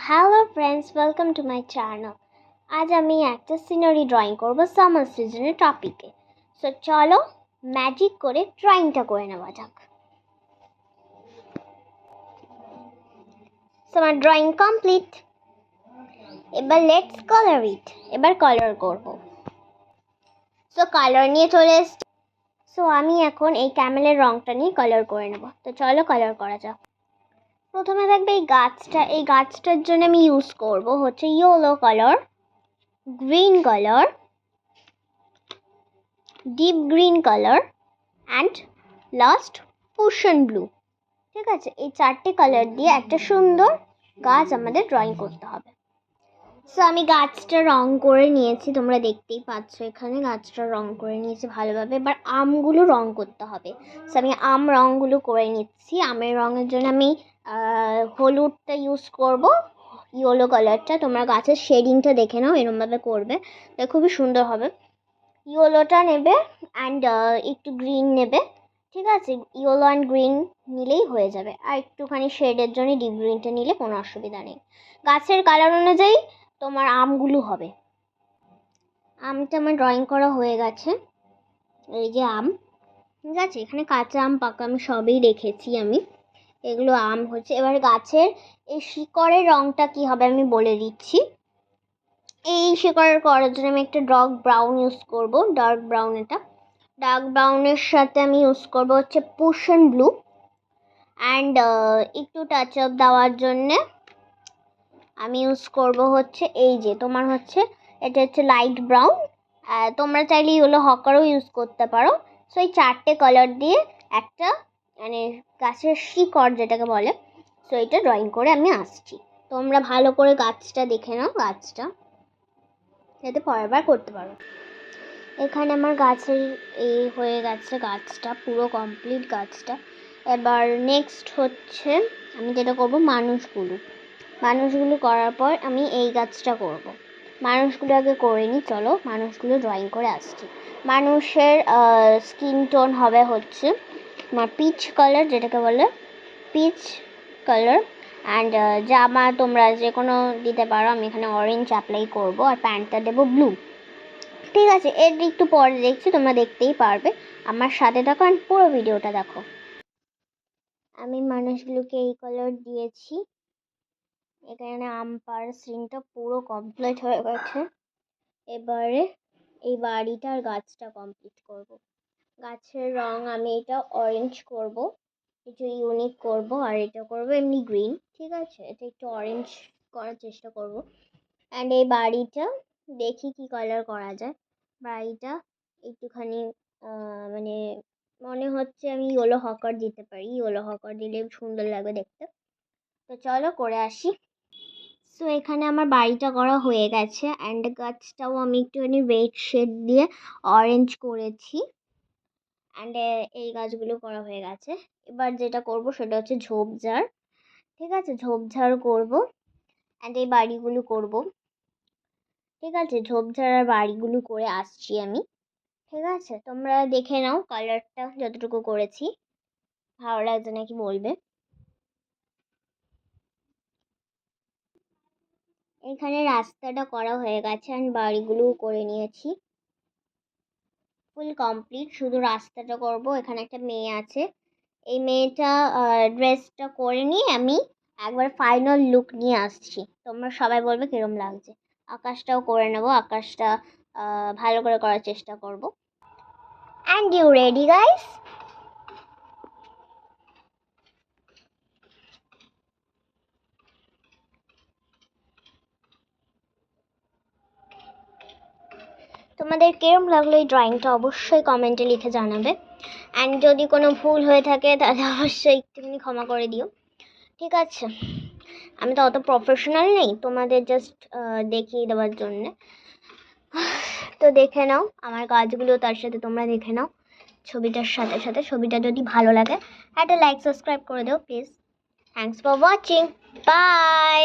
Hello friends, welcome to my channel. আজ আমি একটা সিনারি ড্রয়িং করব সামার সিজনের টপিকে। সো চলো ম্যাজিক করে ড্রয়িংটা করে নেওয়া যাক। সো আমার ড্রয়িং কমপ্লিট। এবার লেটস কালার ইট। এবার কালার করব। সো কালার নিয়ে চলে এসেছি। সো আমি এখন এই ক্যামেলের রংটা নিয়ে কালার করে নেব। তো চলো কালার করা যাক। প্রথমে দেখবে এই গাছটার জন্য আমি ইউজ করব হচ্ছে yellow colour, green colour, deep green colour and last ocean blue. ঠিক আছে, এই চারটে কালার দিয়ে একটা সুন্দর গাছ আমাদের ড্রয়িং করতে হবে। সো আমি গাছটা রং করে নিয়েছি, তোমরা দেখতেই পাচ্ছ এখানে গাছটা রং করে নিয়েছি ভালোভাবে। এবার আমগুলো রং করতে হবে। সো আমি আম রঙগুলো করে নিচ্ছি। আমের রঙের জন্য আমি হলুদটা ইউজ করব, ইয়েলো কালারটা। তোমরা গাছের শেডিংটা দেখে নাও, এরমভাবে করবে, এটা খুবই সুন্দর হবে। ইয়েলোটা নেবে অ্যান্ড একটু গ্রিন নেবে। ঠিক আছে, ইয়েলো অ্যান্ড গ্রিন নিলেই হয়ে যাবে। আর একটুখানি শেডের জন্য ডিপ গ্রিনটা নিলে কোনো অসুবিধা নেই। গাছের কালার অনুযায়ী তোমার আমগুলো হবে। আমটা আমার ড্রয়িং করা হয়ে গেছে। এই যে আম, ঠিক আছে, এখানে কাঁচা আম পাকা আম সবই রেখেছি আমি। এগুলো আম হচ্ছে। এবার গাছের এই শিকড়ের রঙটা কি হবে আমি বলে দিচ্ছি। এই শিকড়ের করার জন্য আমি একটা ডার্ক ব্রাউন ইউজ করব, ডার্ক ব্রাউন। এটা ডার্ক ব্রাউনের সাথে আমি ইউজ করব হচ্ছে ওশান ব্লু অ্যান্ড একটু টাচ আপ দেওয়ার জন্যে আমি ইউজ করব হচ্ছে এই যে তোমার হচ্ছে এটা হচ্ছে লাইট ব্রাউন। তোমরা চাইলে ইয়েলো হকারও ইউজ করতে পারো। সো এই চারটে কালার দিয়ে একটা মানে গাছের শিকড় যেটাকে বলে, সো এটা ড্রয়িং করে আমি আসছি। তোমরা ভালো করে গাছটা দেখে নাও, গাছটা যাতে পরের বার করতে পারো। এখানে আমার গাছের এই হয়ে গেছে, গাছটা পুরো কমপ্লিট গাছটা। এবার নেক্সট হচ্ছে আমি যেটা করবো মানুষগুলো করার পর আমি এই গাছটা করব। মানুষগুলো আগে করে নিই, চলো মানুষগুলো ড্রয়িং করে আসছি। মানুষের স্কিন টোন হবে হচ্ছে আমার পিচ কালার, যেটাকে বলে পিচ কালার। অ্যান্ড জামা তোমরা যে কোনো দিতে পারো, আমি এখানে অরেঞ্জ অ্যাপ্লাই করব আর প্যান্টটা দেবো ব্লু। ঠিক আছে, এর একটু পরে দেখছি, তোমরা দেখতেই পারবে। আমার সাথে থাকো আর পুরো ভিডিওটা দেখো। আমি মানুষগুলোকে এই কালার দিয়েছি। এখানে আম পাড়ার সিনটা পুরো কমপ্লিট হয়ে গেছে। এবারে এই বাড়িটা আর গাছটা কমপ্লিট করব। গাছের রং আমি এটা অরেঞ্জ করব, একটু ইউনিক করব। আর এটা করব এমনি গ্রিন। ঠিক আছে, এটা একটু অরেঞ্জ করার চেষ্টা করব। অ্যান্ড এই বাড়িটা দেখি কি কালার করা যায়। বাড়িটা একটুখানি মানে মনে হচ্ছে আমি ইয়েলো হকার দিতে পারি। ইয়েলো হকার দিলে সুন্দর লাগবে দেখতে। তো চলো করে আসি। সো এখানে আমার বাড়িটা করা হয়ে গেছে অ্যান্ড গাছটাও আমি একটুখানি রেড শেড দিয়ে অরেঞ্জ করেছি। অ্যান্ড এই গাছগুলো করা হয়ে গেছে। এবার যেটা করব সেটা হচ্ছে ঝোপঝাড়। ঠিক আছে, ঝোপঝাড় করব অ্যান্ড এই বাড়িগুলো করব। ঠিক আছে, ঝোপঝাড় আর বাড়িগুলো করে আসছি আমি। ঠিক আছে, তোমরা দেখে নাও কালারটা যতটুকু করেছি, ভালো লাগছে নাকি বলবে। এখানে রাস্তাটা করা হয়ে গেছে আর বাড়িগুলোও করে নিয়েছি, ফুল কমপ্লিট। শুধু রাস্তাটা করব। এখানে একটা মেয়ে আছে, এই মেয়েটা ড্রেসটা করে নিয়ে আমি একবার ফাইনাল লুক নিয়ে আসছি। তোমরা সবাই বলবে কিরম লাগছে। আকাশটাও করে নেব, আকাশটা ভালো করে করার চেষ্টা করব। And you ready guys? তোমাদের কিরম লাগলো এই ড্রয়িংটা অবশ্যই কমেন্টে লিখে জানাবে। অ্যান্ড যদি কোনো ভুল হয়ে থাকে তাহলে অবশ্যই একটুখানি ক্ষমা করে দিও। ঠিক আছে, আমি তো অত প্রফেশনাল নেই, তোমাদের জাস্ট দেখিয়ে দেওয়ার জন্যে। তো দেখে নাও আমার কাজগুলো, তার সাথে তোমরা দেখে নাও ছবিটার সাথে সাথে। ছবিটা যদি ভালো লাগে একটা লাইক সাবস্ক্রাইব করে দাও please. Thanks for watching, by.